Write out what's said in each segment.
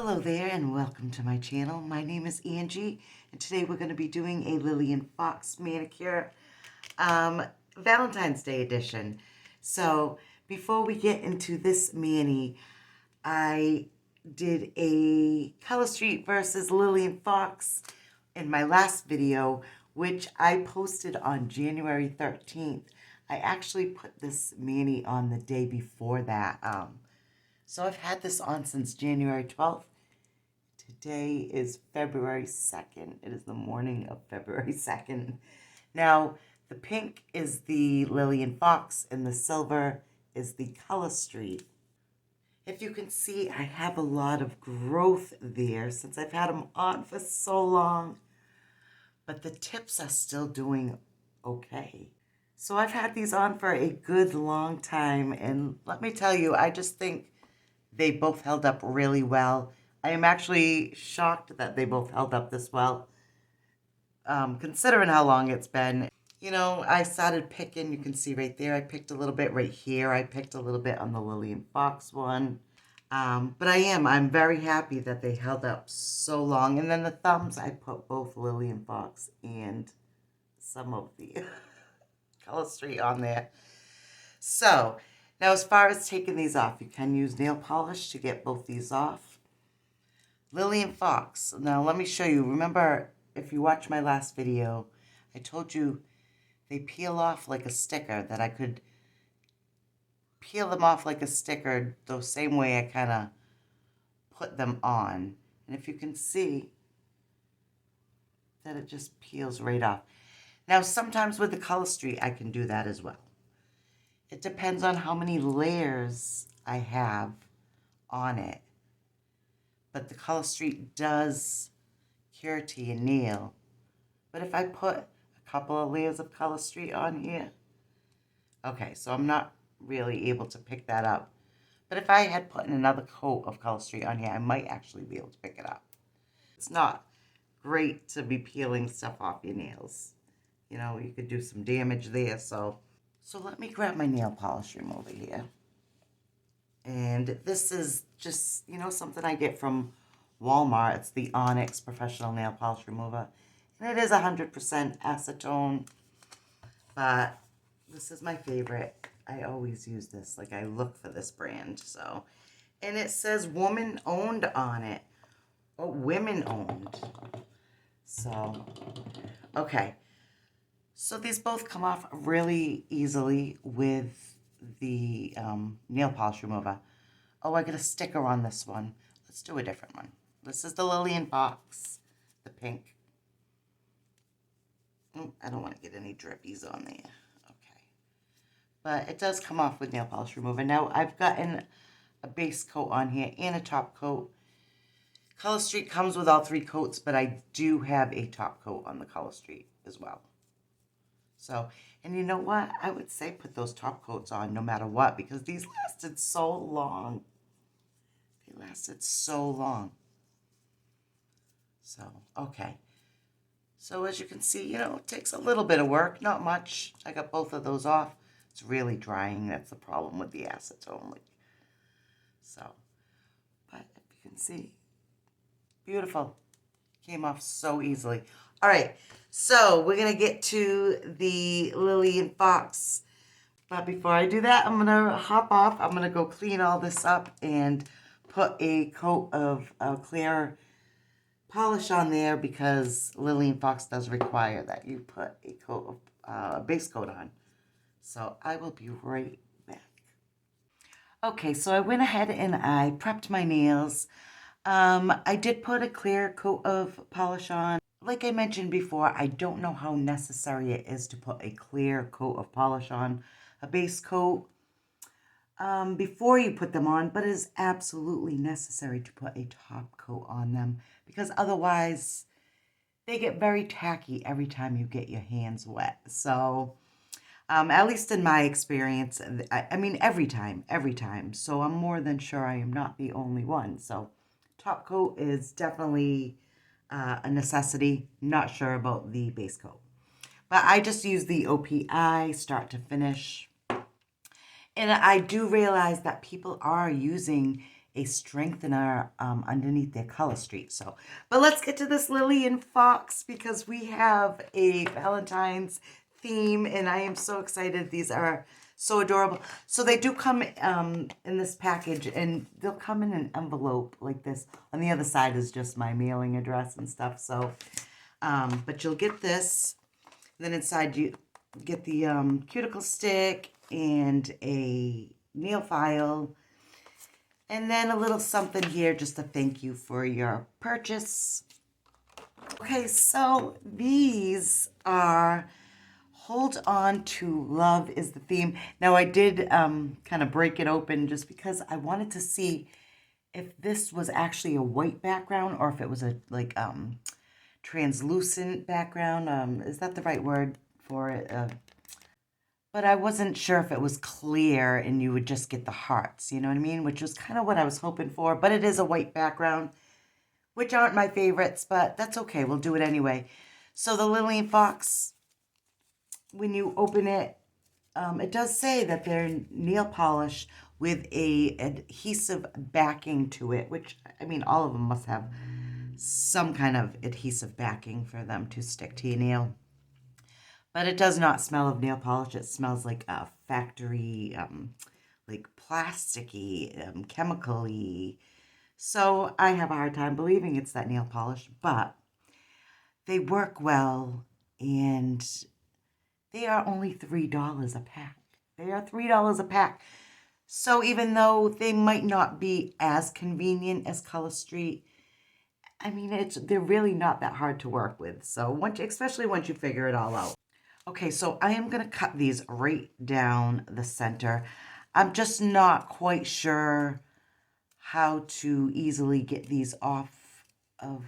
Hello there and welcome to my channel. My name is Angie and today we're going to be doing a Lillian Fox manicure Valentine's Day edition. So before we get into this mani, I did a Color Street versus Lillian Fox in my last video, which I posted on January 13th. I actually put this mani on the day before that. So I've had this on since January 12th. Today is February 2nd. It is the morning of February 2nd. Now, the pink is the Lillian Fox and the silver is the Color Street. If you can see, I have a lot of growth there since I've had them on for so long. But the tips are still doing okay. So I've had these on for a good long time. And let me tell you, I just think they both held up really well. I am actually shocked that they both held up this well, considering how long it's been. You know, I started picking, you can see right there, I picked a little bit right here. I picked a little bit on the Lillian Fox one. But I'm very happy that they held up so long. And then the thumbs, I put both Lillian Fox and some of the Color Street on there. So, now as far as taking these off, you can use nail polish to get both these off. Lillian Fox. Now let me show you. Remember, if you watch my last video, I told you they peel off like a sticker, that I could peel them off like a sticker the same way I kind of put them on. And if you can see that it just peels right off. Now sometimes with the Color Street I can do that as well. It depends on how many layers I have on it. But the Color Street does cure to your nail. But if I put a couple of layers of Color Street on here, okay, so I'm not really able to pick that up. But if I had put another coat of Color Street on here, I might actually be able to pick it up. It's not great to be peeling stuff off your nails. You know, you could do some damage there, so let me grab my nail polish remover here. And this is just, you know, something I get from Walmart. It's the Onyx Professional Nail Polish Remover. And it is 100% acetone. But this is my favorite. I always use this. Like, I look for this brand. So, and it says woman owned on it. Oh, women owned. So, okay. So these both come off really easily with the nail polish remover. Oh, I got a sticker on this one. Let's do a different one. This is the Lillian Fox, the pink. I don't want to get any drippies on there. Okay. But it does come off with nail polish remover. Now, I've gotten a base coat on here and a top coat. Color Street comes with all 3 coats, but I do have a top coat on the Color Street as well. So, and you know what? I would say put those top coats on no matter what, because these lasted so long. They lasted so long. So, okay. So as you can see, you know, it takes a little bit of work, not much. I got both of those off. It's really drying. That's the problem with the acetone. So, but if you can see, beautiful. Came off so easily. All right, so we're going to get to the Lillian Fox. But before I do that, I'm going to hop off. I'm going to go clean all this up and put a coat of clear polish on there, because Lillian Fox does require that you put a coat of a base coat on. So I will be right back. Okay, so I went ahead and I prepped my nails. I did put a clear coat of polish on. Like I mentioned before, I don't know how necessary it is to put a clear coat of polish on a base coat before you put them on, but it is absolutely necessary to put a top coat on them, because otherwise they get very tacky every time you get your hands wet. So, at least in my experience, I mean, every time. So I'm more than sure I am not the only one. So top coat is definitely a necessity. Not sure about the base coat. But I just use the OPI start to finish. And I do realize that people are using a strengthener underneath their color street. So, but let's get to this Lily and Fox because we have a Valentine's theme and I am so excited. These are so adorable. So they do come in this package and they'll come in an envelope like this. On the other side is just my mailing address and stuff. So, but you'll get this. Then inside you get the cuticle stick and a nail file. And then a little something here just to thank you for your purchase. Okay, so these are Hold On to Love is the theme. Now I did kind of break it open just because I wanted to see if this was actually a white background or if it was a like translucent background. Is that the right word for it? But I wasn't sure if it was clear and you would just get the hearts, you know what I mean? Which was kind of what I was hoping for. But it is a white background, which aren't my favorites, but that's okay. We'll do it anyway. So the Lily and Fox, when you open it, it does say that they're nail polish with a adhesive backing to it, which, I mean, all of them must have some kind of adhesive backing for them to stick to your nail. But it does not smell of nail polish. It smells like a factory, like plasticky, chemical-y. So I have a hard time believing it's that nail polish, but they work well, and they are only $3 a pack. They are $3 a pack. So even though they might not be as convenient as Color Street, I mean, they're really not that hard to work with. So especially once you figure it all out. Okay, so I am going to cut these right down the center. I'm just not quite sure how to easily get these off of,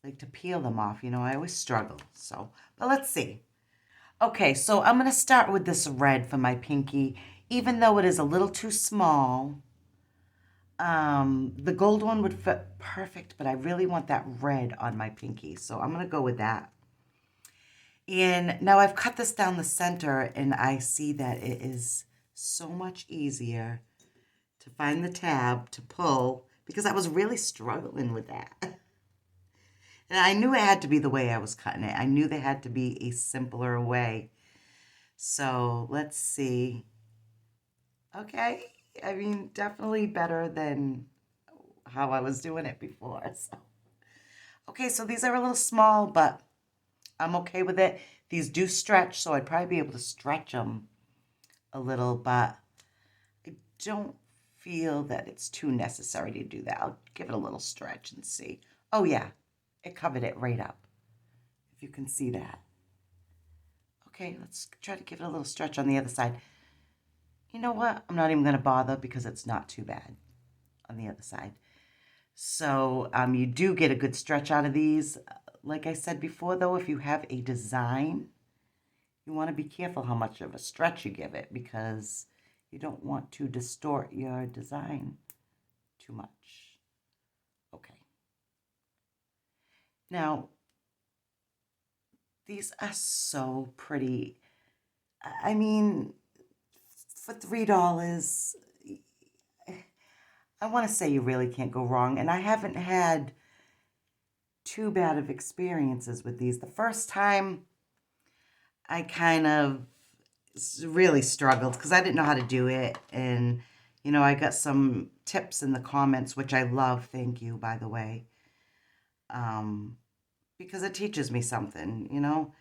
like to peel them off. You know, I always struggle. So, but let's see. Okay, so I'm going to start with this red for my pinky. Even though it is a little too small, the gold one would fit perfect, but I really want that red on my pinky. So I'm going to go with that. And now I've cut this down the center and I see that it is so much easier to find the tab to pull because I was really struggling with that. And I knew it had to be the way I was cutting it. I knew there had to be a simpler way. So let's see. Okay. I mean, definitely better than how I was doing it before. So. Okay, so these are a little small, but I'm okay with it. These do stretch, so I'd probably be able to stretch them a little, but I don't feel that it's too necessary to do that. I'll give it a little stretch and see. Oh, yeah, it covered it right up, if you can see that. Okay, let's try to give it a little stretch on the other side. You know what? I'm not even going to bother because it's not too bad on the other side. So you do get a good stretch out of these. Like I said before, though, if you have a design, you want to be careful how much of a stretch you give it because you don't want to distort your design too much. Okay. Now, these are so pretty. I mean, for $3, I want to say you really can't go wrong. And I haven't had too bad of experiences with these. The first time I kind of really struggled because I didn't know how to do it. And, you know, I got some tips in the comments, which I love. Thank you, by the way. Because it teaches me something, you know.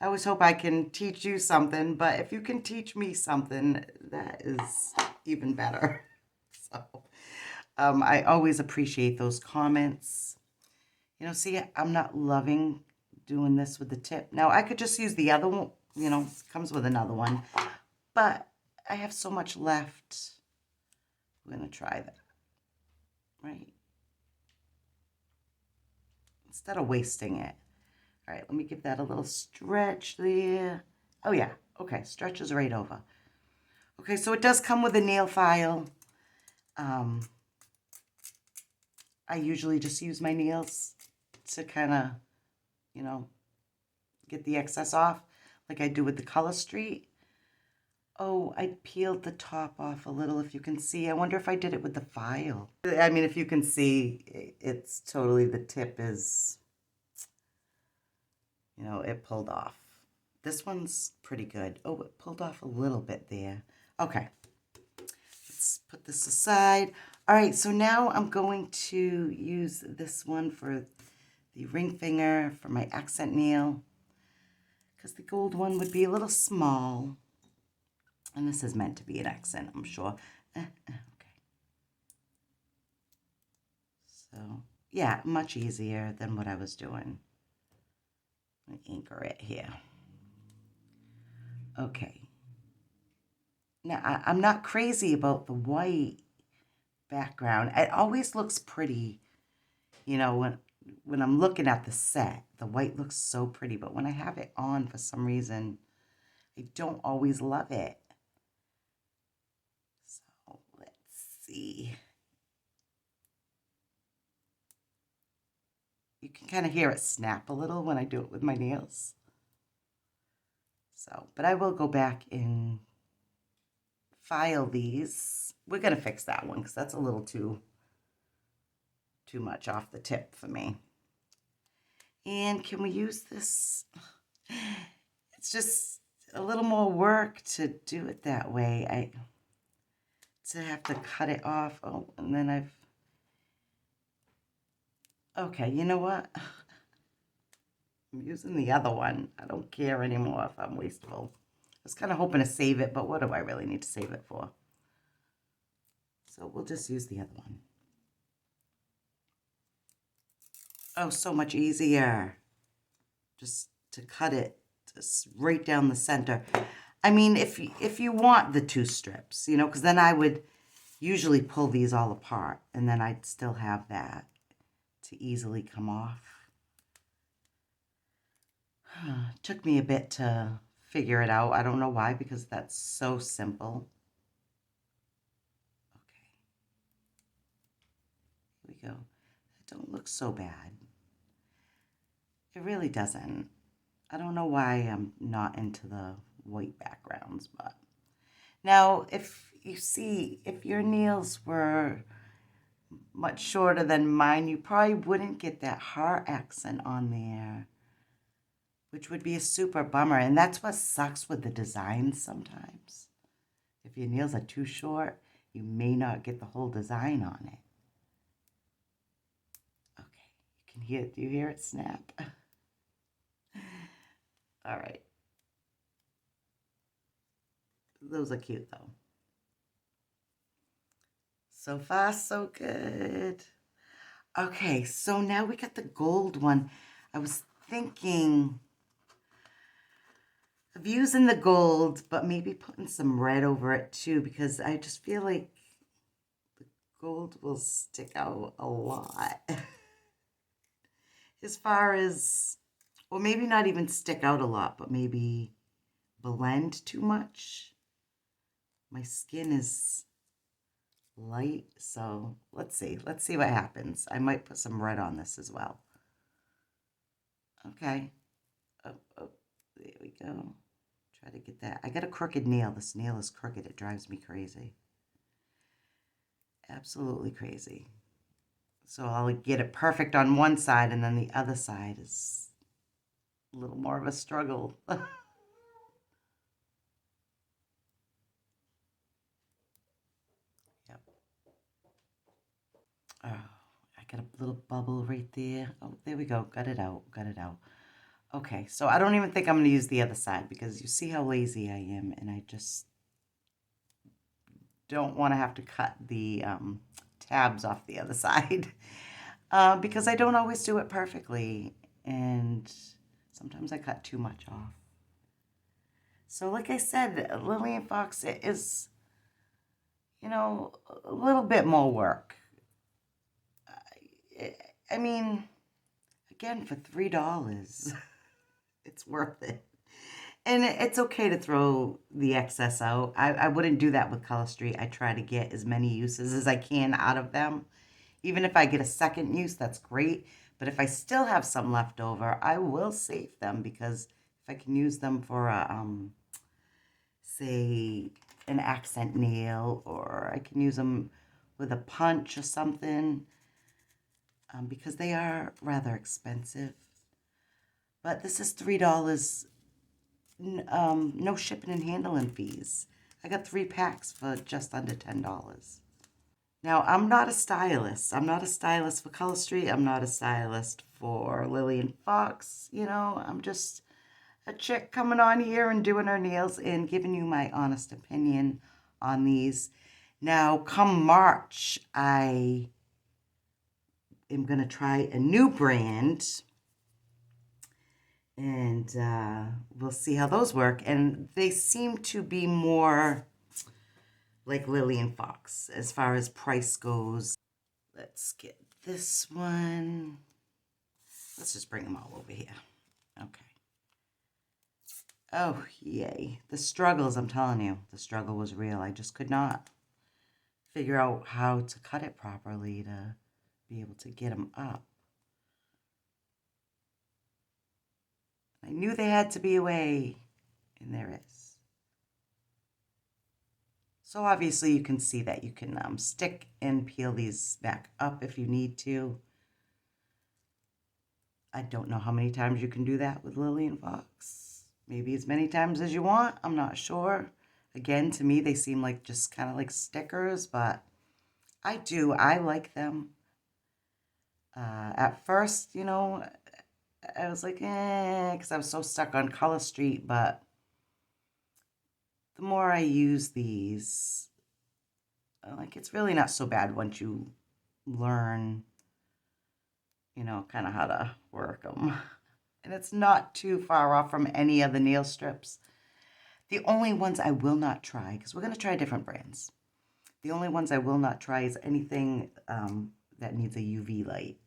I always hope I can teach you something, but if you can teach me something, that is even better. So, I always appreciate those comments. You know, see, I'm not loving doing this with the tip. Now, I could just use the other one, you know, it comes with another one. But I have so much left. I'm going to try that, right? Instead of wasting it. All right, let me give that a little stretch there. Oh, yeah. Okay, stretches right over. Okay, so it does come with a nail file. I usually just use my nails to kind of, you know, get the excess off like I do with the Color Street. Oh, I peeled the top off a little, if you can see. I wonder if I did it with the file. I mean, if you can see, it's totally, the tip is, you know, it pulled off. This one's pretty good. Oh, it pulled off a little bit there. Okay, let's put this aside. All right, so now I'm going to use this one for the ring finger for my accent nail, because the gold one would be a little small. And this is meant to be an accent, I'm sure. Okay. So, yeah, much easier than what I was doing. Let me anchor it here. Okay. Now, I'm not crazy about the white background. It always looks pretty, you know, when I'm looking at the set. The white looks so pretty, but when I have it on, for some reason, I don't always love it. So, let's see. You can kind of hear it snap a little when I do it with my nails. So, but I will go back and file these. We're going to fix that one because that's a little too much off the tip for me. And can we use this? It's just a little more work to do it that way. To have to cut it off. Oh, and then okay, you know what? I'm using the other one. I don't care anymore if I'm wasteful. I was kind of hoping to save it, but what do I really need to save it for? So we'll just use the other one. Oh, so much easier. Just to cut it just right down the center. I mean, if you want the two strips, you know, because then I would usually pull these all apart, and then I'd still have that to easily come off. It took me a bit to figure it out. I don't know why, because that's so simple. Okay. Here we go. It don't look so bad. It really doesn't. I don't know why I'm not into the white backgrounds, but now if you see, if your nails were much shorter than mine, you probably wouldn't get that heart accent on there, which would be a super bummer. And that's what sucks with the designs sometimes. If your nails are too short, you may not get the whole design on it. Okay, you can hear it. Do you hear it snap? All right. Those are cute though. So far, so good. Okay, so now we got the gold one. I was thinking of using the gold, but maybe putting some red over it too, because I just feel like the gold will stick out a lot. As far as, or maybe not even stick out a lot, but maybe blend too much. My skin is light, so let's see what happens. I might put some red on this as well. Okay. Oh, there we go. Try to get that. I got a crooked nail. This nail is crooked. It drives me crazy. Absolutely crazy. So I'll get it perfect on one side, and then the other side is a little more of a struggle. Yep. Oh, I got a little bubble right there. Oh, there we go. Got it out. Got it out. Okay, so I don't even think I'm going to use the other side, because you see how lazy I am, and I just don't want to have to cut the tabs off the other side, because I don't always do it perfectly, and sometimes I cut too much off. So like I said, Lillian Fox is, you know, a little bit more work. I mean, again, for $3, it's worth it. And it's okay to throw the excess out. I wouldn't do that with Color Street. I try to get as many uses as I can out of them. Even if I get a second use, that's great. But if I still have some left over, I will save them, because if I can use them for a say, an accent nail, or I can use them with a punch or something, because they are rather expensive. But this is $3, no shipping and handling fees. I got 3 packs for just under $10. Now, I'm not a stylist. I'm not a stylist for Color Street. I'm not a stylist for Lily and Fox. You know, I'm just a chick coming on here and doing her nails and giving you my honest opinion on these. Now, come March, I am going to try a new brand, and we'll see how those work. And they seem to be more like Lily and Fox as far as price goes. Let's get this one. Let's just bring them all over here. Okay. Oh, yay. The struggles, I'm telling you, the struggle was real. I just could not figure out how to cut it properly to be able to get them up. I knew there had to be a way, and there is. So obviously you can see that you can stick and peel these back up if you need to. I don't know how many times you can do that with Lily and Fox. Maybe as many times as you want. I'm not sure. Again, to me, they seem like just kind of like stickers, but I like them. At first, you know, I was like, because I was so stuck on Color Street, but the more I use these, like, it's really not so bad once you learn, you know, kind of how to work them. And it's not too far off from any of the nail strips. The only ones I will not try, because we're going to try different brands. The only ones I will not try is anything that needs a UV light.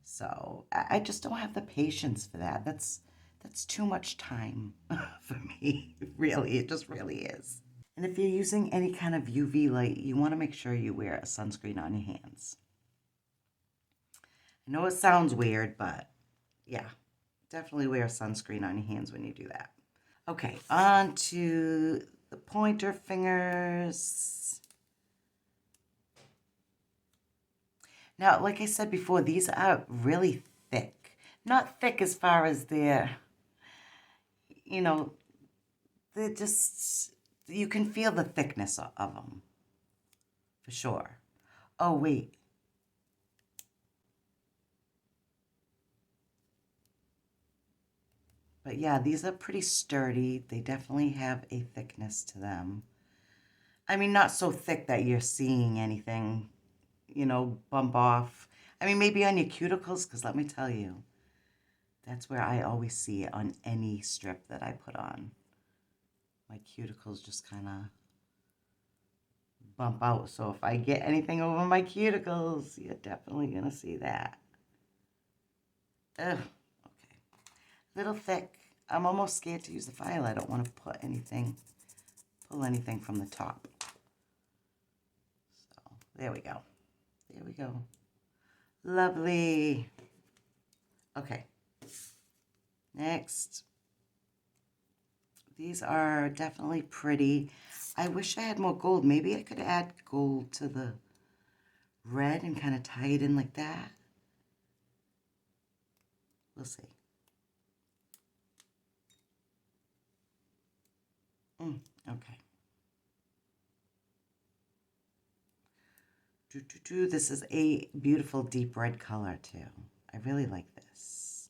So I just don't have the patience for that. That's too much time for me. Really, it just really is. And if you're using any kind of UV light, you want to make sure you wear a sunscreen on your hands. I know it sounds weird, but yeah, definitely wear sunscreen on your hands when you do that. Okay, on to the pointer fingers. Now, like I said before, these are really thick. Not thick as far as they're, you know, they're just, you can feel the thickness of them, for sure. Oh, wait. But yeah, these are pretty sturdy. They definitely have a thickness to them. I mean, not so thick that you're seeing anything, you know, bump off. I mean, maybe on your cuticles, because let me tell you, that's where I always see it on any strip that I put on. My cuticles just kind of bump out. So if I get anything over my cuticles, you're definitely going to see that. Ugh, okay. Little thick. I'm almost scared to use the file. I don't want to pull anything from the top. So there we go. There we go. Lovely. Okay. Next. These are definitely pretty. I wish I had more gold. Maybe I could add gold to the red and kind of tie it in like that. We'll see. Okay. This is a beautiful deep red color too. I really like this.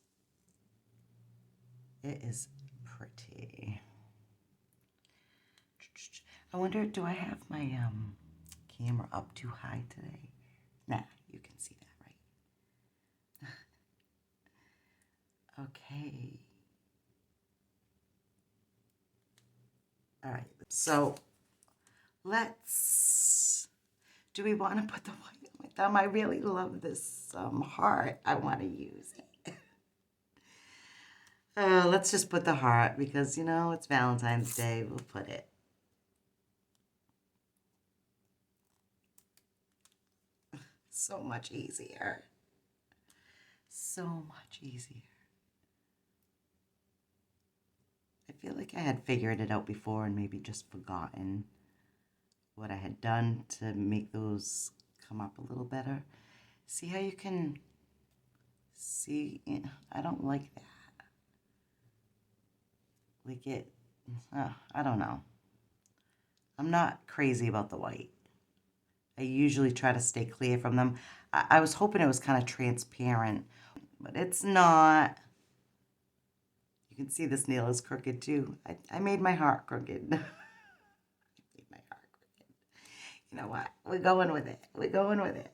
It is pretty. I wonder, do I have my camera up too high today? Nah, you can see that, right? Okay. All right, so let's, do we want to put the white on my thumb? I really love this heart. I want to use it. Let's just put the heart because, you know, it's Valentine's Day. We'll put it. So much easier. So much easier. I feel like I had figured it out before and maybe just forgotten what I had done to make those come up a little better. See how you can see? I don't like that. Like it, I don't know. I'm not crazy about the white. I usually try to stay clear from them. I was hoping it was kind of transparent, but it's not. You can see this nail is crooked too. I made my heart crooked. I made my heart crooked. You know what? We're going with it. We're going with it.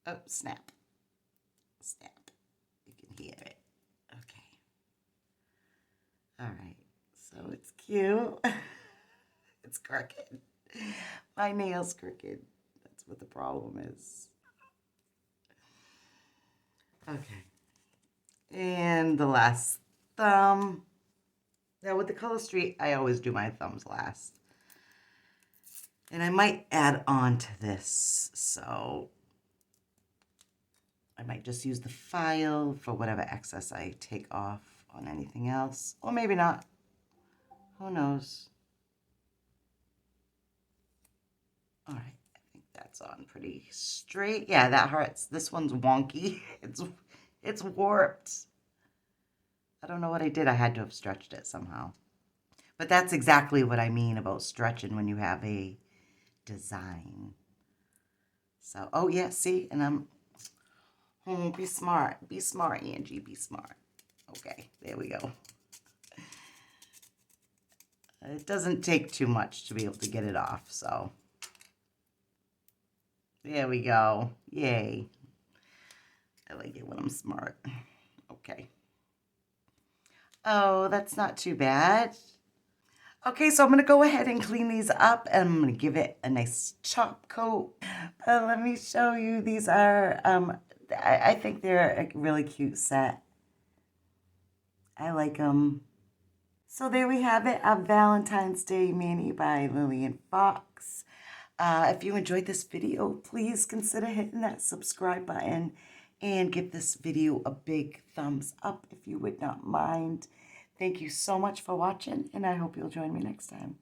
Oh, snap. Snap. You can hear it. Okay. All right. So it's cute. It's crooked. My nail's crooked. That's what the problem is. Okay. And the last thumb. Now with the Color Street, I always do my thumbs last. And I might add on to this. So I might just use the file for whatever excess I take off on anything else. Or maybe not. Who knows? All right, I think that's on pretty straight. Yeah, that hurts. This one's wonky. It's warped. I don't know what I did. I had to have stretched it somehow. But that's exactly what I mean about stretching when you have a design. So, oh yeah, see? And be smart. Be smart, Angie. Be smart. Okay, there we go. It doesn't take too much to be able to get it off, so. There we go. Yay. I like it when I'm smart. Okay. Oh, that's not too bad. Okay, so I'm going to go ahead and clean these up, and I'm going to give it a nice top coat. Let me show you. These are, I think they're a really cute set. I like them. So there we have it, a Valentine's Day mani by Lillian Fox. If you enjoyed this video, please consider hitting that subscribe button and give this video a big thumbs up if you would not mind. Thank you so much for watching, and I hope you'll join me next time.